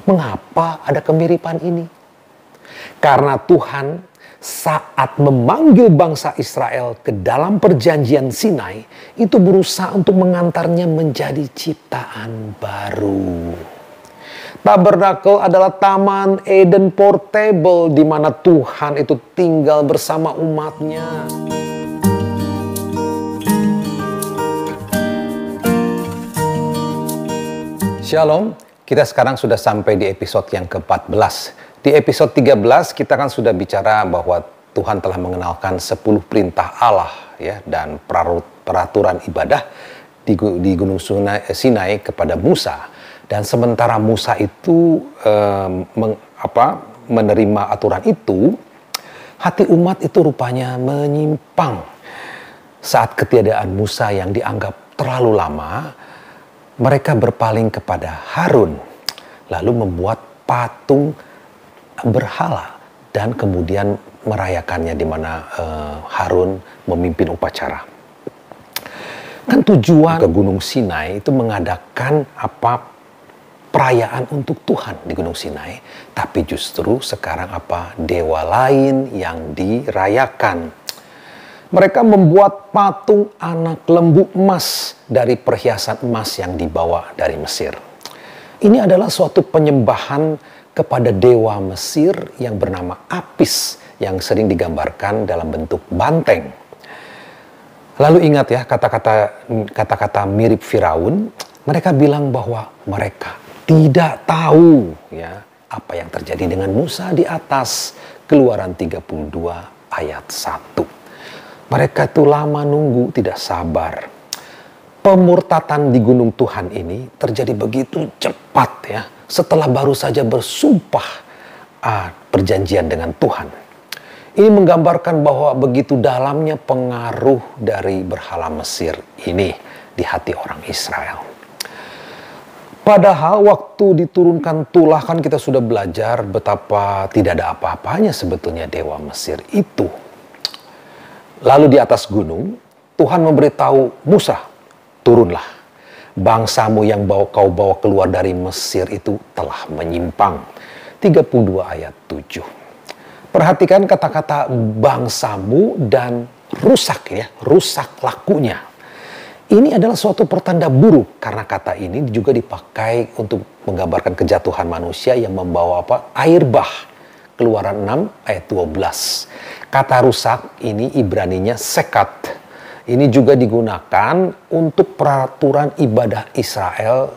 Mengapa ada kemiripan ini? Karena Tuhan saat memanggil bangsa Israel ke dalam perjanjian Sinai, itu berusaha untuk mengantarnya menjadi ciptaan baru. Tabernakel adalah taman Eden portable di mana Tuhan itu tinggal bersama umatnya. Shalom, kita sekarang sudah sampai di episode yang ke-14. Di episode 13 kita kan sudah bicara bahwa Tuhan telah mengenalkan 10 perintah Allah ya, dan peraturan ibadah di Gunung Sinai kepada Musa. Dan sementara Musa itu menerima aturan itu, hati umat itu rupanya menyimpang. Saat ketiadaan Musa yang dianggap terlalu lama, mereka berpaling kepada Harun, lalu membuat patung berhala dan kemudian merayakannya di mana Harun memimpin upacara. Kan tujuan ke Gunung Sinai itu mengadakan perayaan untuk Tuhan di Gunung Sinai, tapi justru sekarang dewa lain yang dirayakan. Mereka membuat patung anak lembu emas dari perhiasan emas yang dibawa dari Mesir. Ini adalah suatu penyembahan kepada dewa Mesir yang bernama Apis yang sering digambarkan dalam bentuk banteng. Lalu ingat ya kata-kata mirip Firaun, mereka bilang bahwa mereka tidak tahu ya apa yang terjadi dengan Musa di atas. Keluaran 32 ayat 1. Mereka itu lama nunggu, tidak sabar. Pemurtatan di gunung Tuhan ini terjadi begitu cepat ya, setelah baru saja bersumpah perjanjian dengan Tuhan. Ini menggambarkan bahwa begitu dalamnya pengaruh dari berhala Mesir ini di hati orang Israel. Padahal waktu diturunkan tulah kan kita sudah belajar betapa tidak ada apa-apanya sebetulnya dewa Mesir itu. Lalu di atas gunung, Tuhan memberitahu Musa, turunlah. Bangsamu yang kau bawa keluar dari Mesir itu telah menyimpang. 32 ayat 7. Perhatikan kata-kata bangsamu dan rusak ya, rusak lakunya. Ini adalah suatu pertanda buruk karena kata ini juga dipakai untuk menggambarkan kejatuhan manusia yang membawa air bah. Keluaran 6 ayat 12. Kata rusak ini Ibraninya sekat. Ini juga digunakan untuk peraturan ibadah Israel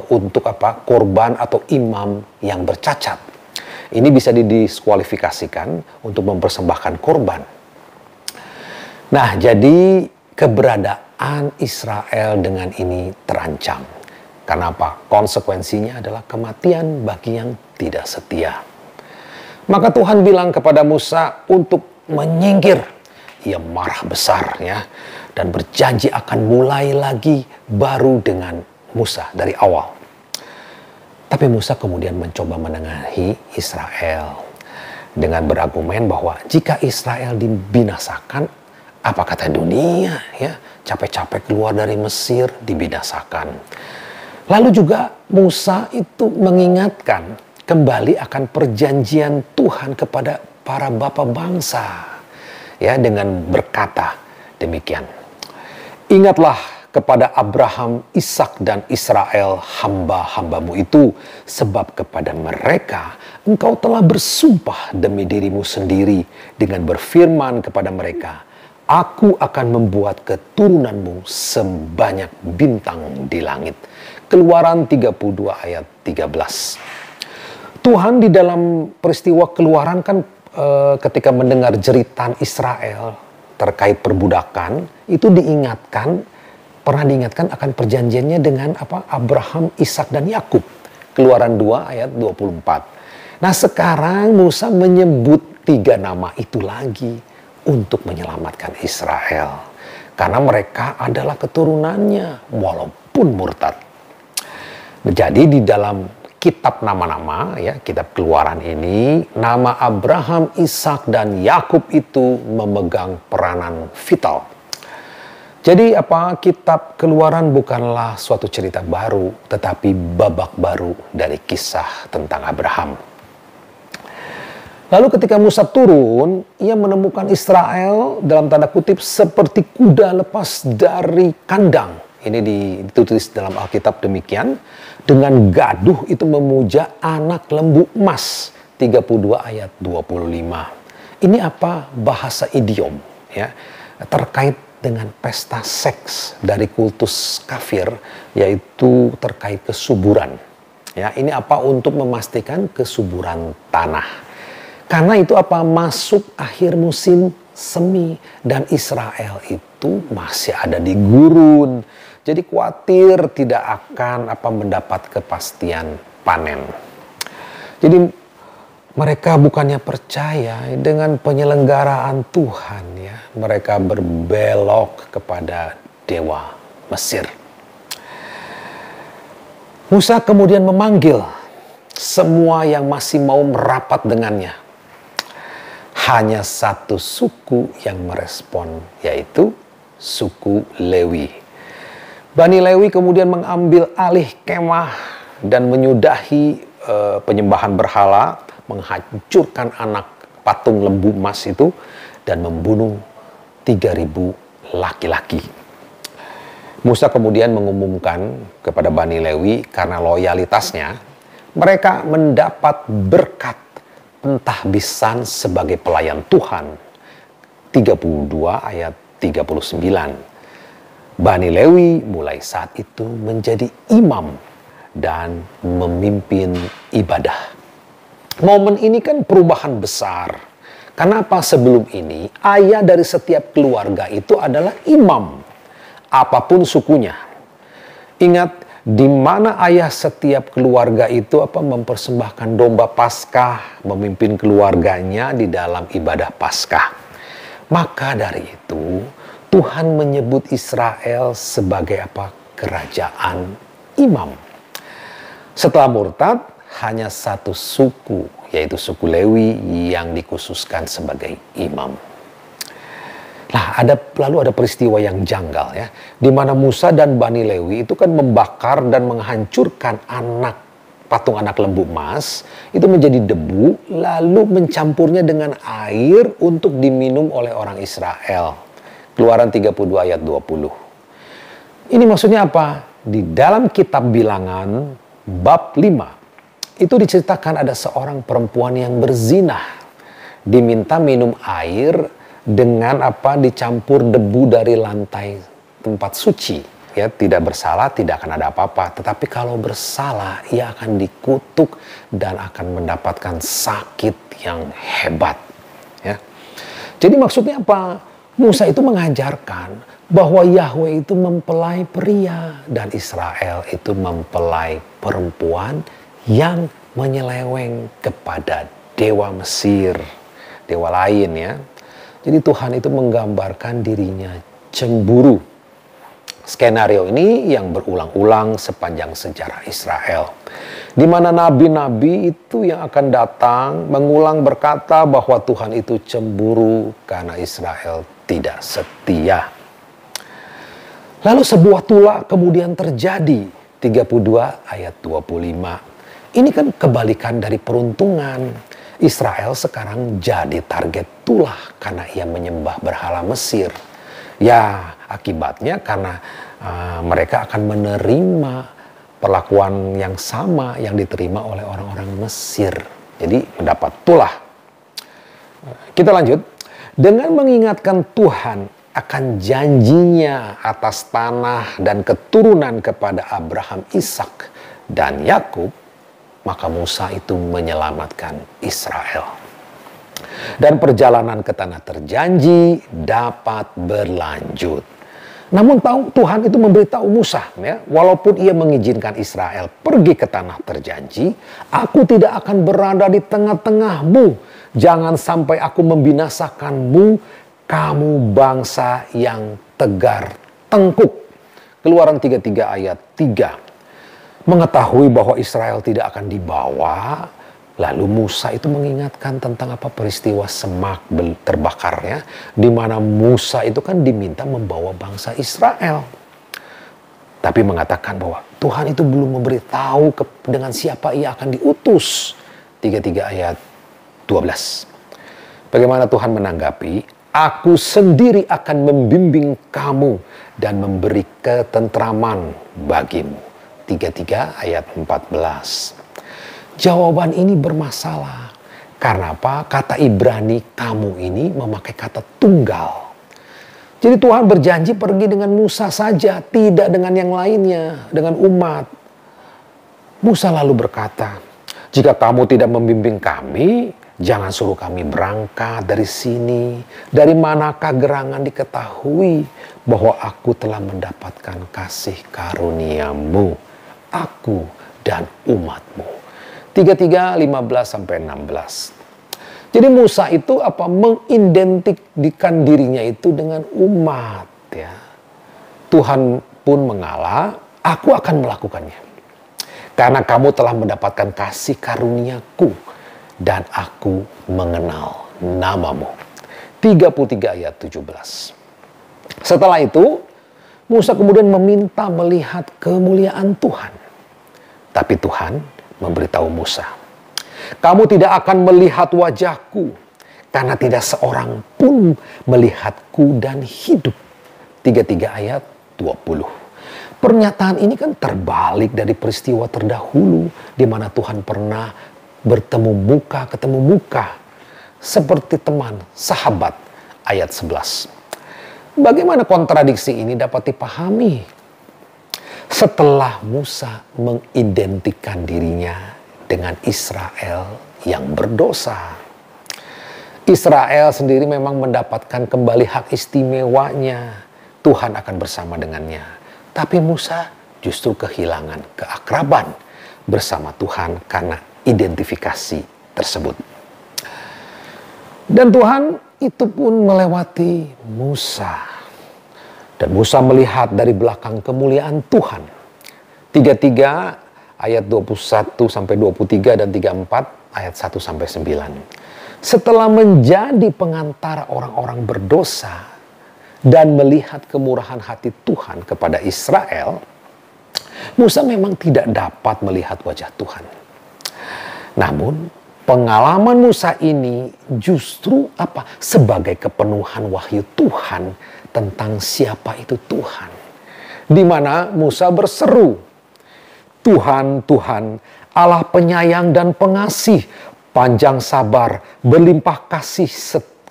untuk korban atau imam yang bercacat. Ini bisa didiskualifikasikan untuk mempersembahkan korban. Nah, jadi keberadaan Israel dengan ini terancam. Karena konsekuensinya adalah kematian bagi yang tidak setia. Maka Tuhan bilang kepada Musa untuk menyingkir. Ia marah besar ya, dan berjanji akan mulai lagi baru dengan Musa dari awal. Tapi Musa kemudian mencoba menengahi Israel dengan berargumen bahwa jika Israel dibinasakan, apa kata dunia ya, capek-capek keluar dari Mesir dibinasakan. Lalu juga Musa itu mengingatkan kembali akan perjanjian Tuhan kepada para bapa bangsa ya, dengan berkata demikian. Ingatlah kepada Abraham, Ishak dan Israel hamba-hambamu itu, sebab kepada mereka engkau telah bersumpah demi dirimu sendiri dengan berfirman kepada mereka, aku akan membuat keturunanmu sebanyak bintang di langit. Keluaran 32 ayat 13. Tuhan di dalam peristiwa Keluaran kan ketika mendengar jeritan Israel terkait perbudakan, itu pernah diingatkan akan perjanjiannya dengan Abraham, Ishak dan Yakub. Keluaran 2 ayat 24. Nah, sekarang Musa menyebut 3 nama itu lagi untuk menyelamatkan Israel. Karena mereka adalah keturunannya walaupun murtad. Jadi di dalam kitab nama-nama ya, kitab Keluaran ini, nama Abraham, Ishak dan Yakub itu memegang peranan vital. Jadi kitab Keluaran bukanlah suatu cerita baru, tetapi babak baru dari kisah tentang Abraham. Lalu ketika Musa turun, ia menemukan Israel dalam tanda kutip seperti kuda lepas dari kandang. Ini ditulis dalam Alkitab demikian. Dengan gaduh itu memuja anak lembu emas. 32 ayat 25. Ini bahasa idiom ya, terkait dengan pesta seks dari kultus kafir, yaitu terkait kesuburan. Ya, ini untuk memastikan kesuburan tanah. Karena itu masuk akhir musim semi dan Israel itu masih ada di gurun. Jadi khawatir tidak akan mendapat kepastian panen. Jadi mereka bukannya percaya dengan penyelenggaraan Tuhan ya. Mereka berbelok kepada dewa Mesir. Musa kemudian memanggil semua yang masih mau merapat dengannya. Hanya satu suku yang merespon, yaitu suku Lewi. Bani Lewi kemudian mengambil alih kemah dan menyudahi penyembahan berhala, menghancurkan anak patung lembu emas itu dan membunuh 3.000 laki-laki. Musa kemudian mengumumkan kepada Bani Lewi karena loyalitasnya, mereka mendapat berkat pentahbisan sebagai pelayan Tuhan. 32 ayat 39. Bani Lewi mulai saat itu menjadi imam dan memimpin ibadah. Momen ini kan perubahan besar. Kenapa sebelum ini ayah dari setiap keluarga itu adalah imam, apapun sukunya. Ingat, di mana ayah setiap keluarga itu mempersembahkan domba Paskah, memimpin keluarganya di dalam ibadah Paskah. Maka dari itu Tuhan menyebut Israel sebagai kerajaan imam. Setelah murtad, hanya satu suku, yaitu suku Lewi yang dikhususkan sebagai imam. Nah, lalu ada peristiwa yang janggal ya, di mana Musa dan Bani Lewi itu kan membakar dan menghancurkan patung anak lembu emas itu menjadi debu, lalu mencampurnya dengan air untuk diminum oleh orang Israel. Keluaran 32 ayat 20. Ini maksudnya apa? Di dalam kitab Bilangan bab 5 itu diceritakan ada seorang perempuan yang berzinah, diminta minum air dengan dicampur debu dari lantai tempat suci. Ya, tidak bersalah, tidak akan ada apa-apa. Tetapi kalau bersalah, ia akan dikutuk dan akan mendapatkan sakit yang hebat. Ya. Jadi maksudnya apa? Musa itu mengajarkan bahwa Yahweh itu mempelai pria dan Israel itu mempelai perempuan yang menyeleweng kepada dewa Mesir, dewa lain ya. Jadi Tuhan itu menggambarkan dirinya cemburu. Skenario ini yang berulang-ulang sepanjang sejarah Israel. Di mana nabi-nabi itu yang akan datang mengulang berkata bahwa Tuhan itu cemburu karena Israel tidak setia. Lalu sebuah tulah kemudian terjadi. 32 ayat 25. Ini kan kebalikan dari peruntungan. Israel sekarang jadi target tulah karena ia menyembah berhala Mesir. Ya, akibatnya karena mereka akan menerima perlakuan yang sama yang diterima oleh orang-orang Mesir. Jadi mendapat tulah. Kita lanjut. Dengan mengingatkan Tuhan akan janjinya atas tanah dan keturunan kepada Abraham, Ishak, dan Yakub, maka Musa itu menyelamatkan Israel. Dan perjalanan ke tanah terjanji dapat berlanjut. Namun Tuhan itu memberitahu Musa, ya, walaupun ia mengizinkan Israel pergi ke tanah terjanji, aku tidak akan berada di tengah-tengahmu. Jangan sampai aku membinasakanmu, kamu bangsa yang tegar tengkuk. Keluaran 33 ayat 3. Mengetahui bahwa Israel tidak akan dibawa, Lalu Musa itu mengingatkan tentang apa peristiwa semak terbakarnya, di mana Musa itu kan diminta membawa bangsa Israel. Tapi mengatakan bahwa Tuhan itu belum memberitahu dengan siapa ia akan diutus. 33 ayat 12. Bagaimana Tuhan menanggapi? Aku sendiri akan membimbing kamu dan memberi ketentraman bagimu. 33 ayat 14. Jawaban ini bermasalah. Karena apa? Kata Ibrani kamu ini memakai kata tunggal. Jadi Tuhan berjanji pergi dengan Musa saja, tidak dengan yang lainnya, dengan umat. Musa lalu berkata, jika kamu tidak membimbing kami, jangan suruh kami berangkat dari sini. Dari manakah gerangan diketahui bahwa aku telah mendapatkan kasih karuniamu, aku dan umatmu. 33, 15-16. Jadi Musa itu mengidentikan dirinya itu dengan umat, ya. Tuhan pun mengalah, aku akan melakukannya. Karena kamu telah mendapatkan kasih karuniaku dan aku mengenal namamu. 33 ayat 17. Setelah itu Musa kemudian meminta melihat kemuliaan Tuhan. Tapi Tuhan memberitahu Musa, kamu tidak akan melihat wajahku, karena tidak seorang pun melihatku dan hidup. 33 ayat 20. Pernyataan ini kan terbalik dari peristiwa terdahulu, di mana Tuhan pernah bertemu muka ketemu muka, seperti teman, sahabat, ayat 11. Bagaimana kontradiksi ini dapat dipahami? Setelah Musa mengidentikan dirinya dengan Israel yang berdosa. Israel sendiri memang mendapatkan kembali hak istimewanya. Tuhan akan bersama dengannya. Tapi Musa justru kehilangan keakraban bersama Tuhan karena identifikasi tersebut. Dan Tuhan itu pun melewati Musa. Dan Musa melihat dari belakang kemuliaan Tuhan. 33 ayat 21-23 dan 34 ayat 1-9. Setelah menjadi pengantara orang-orang berdosa dan melihat kemurahan hati Tuhan kepada Israel, Musa memang tidak dapat melihat wajah Tuhan. Namun pengalaman Musa ini justru sebagai kepenuhan wahyu Tuhan tentang siapa itu Tuhan. Di mana Musa berseru, Tuhan, Tuhan, Allah penyayang dan pengasih, panjang sabar, berlimpah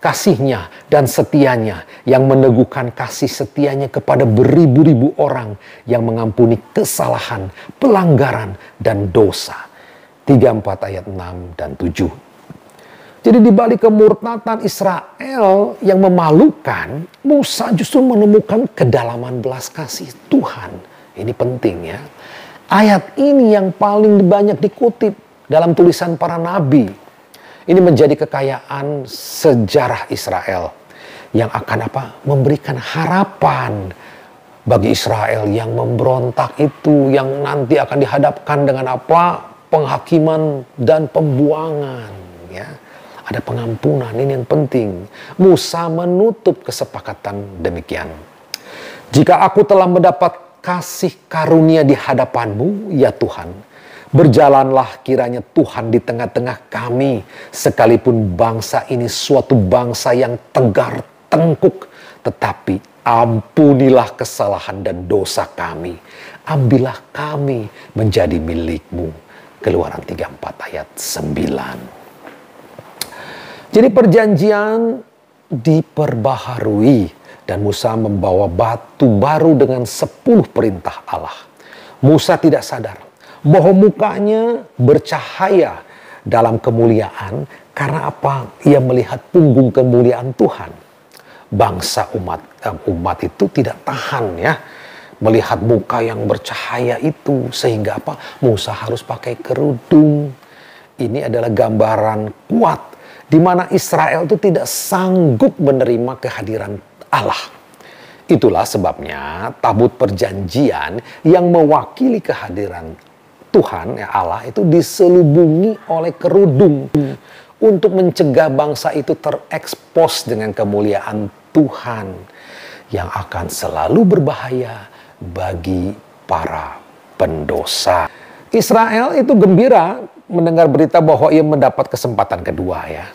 kasihnya dan setianya, yang meneguhkan kasih setianya kepada beribu-ribu orang, yang mengampuni kesalahan, pelanggaran, dan dosa. 34 ayat 6 dan 7. Jadi di balik kemurtatan Israel yang memalukan, Musa justru menemukan kedalaman belas kasih Tuhan. Ini penting ya. Ayat ini yang paling banyak dikutip dalam tulisan para nabi. Ini menjadi kekayaan sejarah Israel yang akan memberikan harapan bagi Israel yang memberontak itu, yang nanti akan dihadapkan dengan penghakiman dan pembuangan, ya. Ada pengampunan, ini yang penting. Musa menutup kesepakatan demikian. Jika aku telah mendapat kasih karunia di hadapanmu, ya Tuhan, berjalanlah kiranya Tuhan di tengah-tengah kami, sekalipun bangsa ini suatu bangsa yang tegar tengkuk, tetapi ampunilah kesalahan dan dosa kami. Ambillah kami menjadi milikmu. Keluaran 34 ayat 9. Jadi perjanjian diperbaharui dan Musa membawa batu baru dengan 10 perintah Allah. Musa tidak sadar bahwa mukanya bercahaya dalam kemuliaan karena ia melihat punggung kemuliaan Tuhan. Bangsa umat itu tidak tahan ya melihat muka yang bercahaya itu, sehingga Musa harus pakai kerudung. Ini adalah gambaran kuat di mana Israel itu tidak sanggup menerima kehadiran Allah. Itulah sebabnya tabut perjanjian yang mewakili kehadiran Tuhan, ya Allah, itu diselubungi oleh kerudung untuk mencegah bangsa itu terekspos dengan kemuliaan Tuhan yang akan selalu berbahaya bagi para pendosa. Israel itu gembira mendengar berita bahwa ia mendapat kesempatan kedua, ya.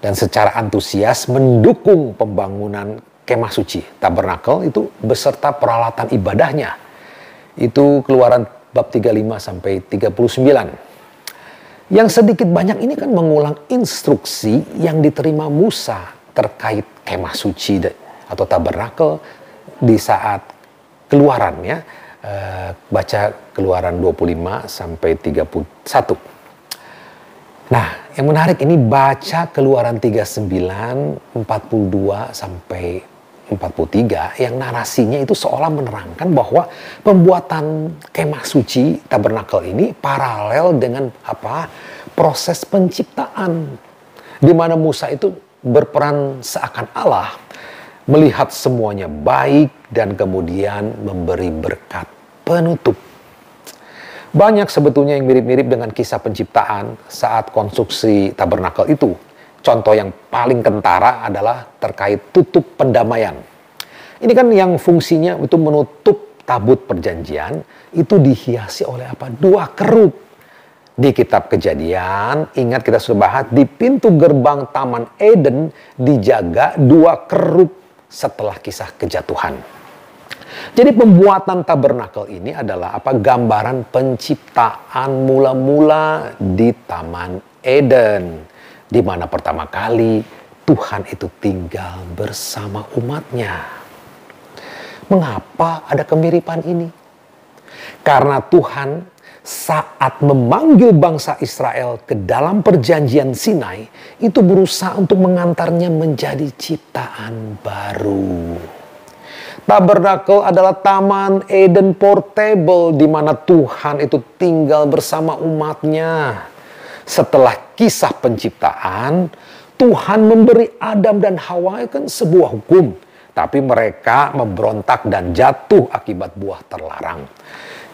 Dan secara antusias mendukung pembangunan kemah suci, tabernakel itu beserta peralatan ibadahnya. Itu Keluaran bab 35 sampai 39. Yang sedikit banyak ini kan mengulang instruksi yang diterima Musa terkait kemah suci atau tabernakel di saat Keluaran, ya. Baca Keluaran 25 sampai 31. Nah, yang menarik ini baca Keluaran 39, 42 sampai 43 yang narasinya itu seolah menerangkan bahwa pembuatan kemah suci tabernakel ini paralel dengan proses penciptaan, di mana Musa itu berperan seakan Allah, melihat semuanya baik dan kemudian memberi berkat penutup. Banyak sebetulnya yang mirip-mirip dengan kisah penciptaan saat konstruksi tabernakel itu. Contoh yang paling kentara adalah terkait tutup pendamaian. Ini kan yang fungsinya itu menutup tabut perjanjian, itu dihiasi oleh dua kerub. Di kitab Kejadian, ingat kita sudah bahas, di pintu gerbang Taman Eden dijaga dua kerub setelah kisah kejatuhan. Jadi pembuatan tabernakel ini adalah gambaran penciptaan mula-mula di Taman Eden, di mana pertama kali Tuhan itu tinggal bersama umatnya. Mengapa ada kemiripan ini? Karena Tuhan saat memanggil bangsa Israel ke dalam perjanjian Sinai, itu berusaha untuk mengantarnya menjadi ciptaan baru. Tabernakel adalah Taman Eden portable di mana Tuhan itu tinggal bersama umatnya. Setelah kisah penciptaan, Tuhan memberi Adam dan Hawa kan sebuah hukum. Tapi mereka memberontak dan jatuh akibat buah terlarang.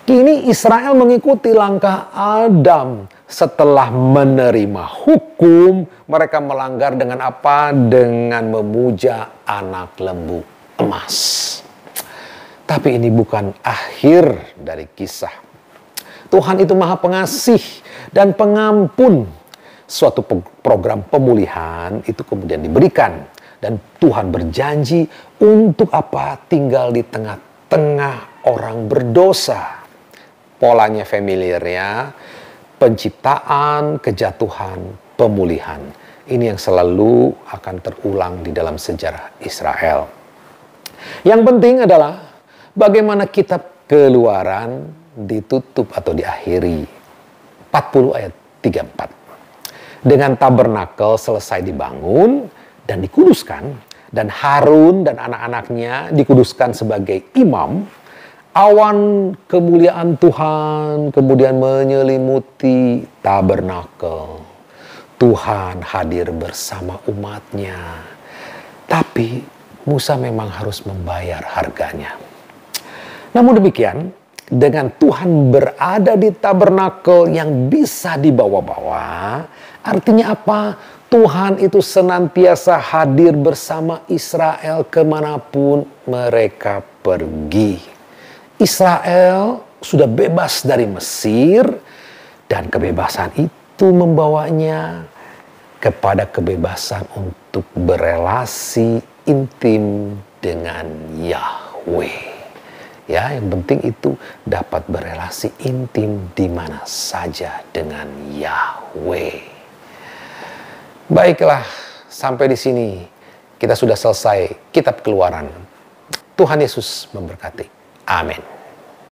Kini Israel mengikuti langkah Adam. Setelah menerima hukum, mereka melanggar dengan apa? Dengan memuja anak lembu emas. Tapi ini bukan akhir dari kisah. Tuhan itu Maha Pengasih dan Pengampun. Suatu program pemulihan itu kemudian diberikan. Dan Tuhan berjanji untuk tinggal di tengah-tengah orang berdosa. Polanya familiar, ya. Penciptaan, kejatuhan, pemulihan. Ini yang selalu akan terulang di dalam sejarah Israel. Yang penting adalah bagaimana kitab Keluaran ditutup atau diakhiri. 40 ayat 34. Dengan tabernakel selesai dibangun dan dikuduskan, dan Harun dan anak-anaknya dikuduskan sebagai imam, awan kemuliaan Tuhan kemudian menyelimuti tabernakel. Tuhan hadir bersama umatnya. Tapi Musa memang harus membayar harganya. Namun demikian, dengan Tuhan berada di tabernakel yang bisa dibawa-bawa, artinya apa? Tuhan itu senantiasa hadir bersama Israel kemanapun mereka pergi. Israel sudah bebas dari Mesir, dan kebebasan itu membawanya kepada kebebasan untuk berelasi intim dengan Yahweh. Ya, yang penting itu dapat berelasi intim di mana saja dengan Yahweh. Baiklah, sampai di sini kita sudah selesai kitab Keluaran. Tuhan Yesus memberkati. Amin.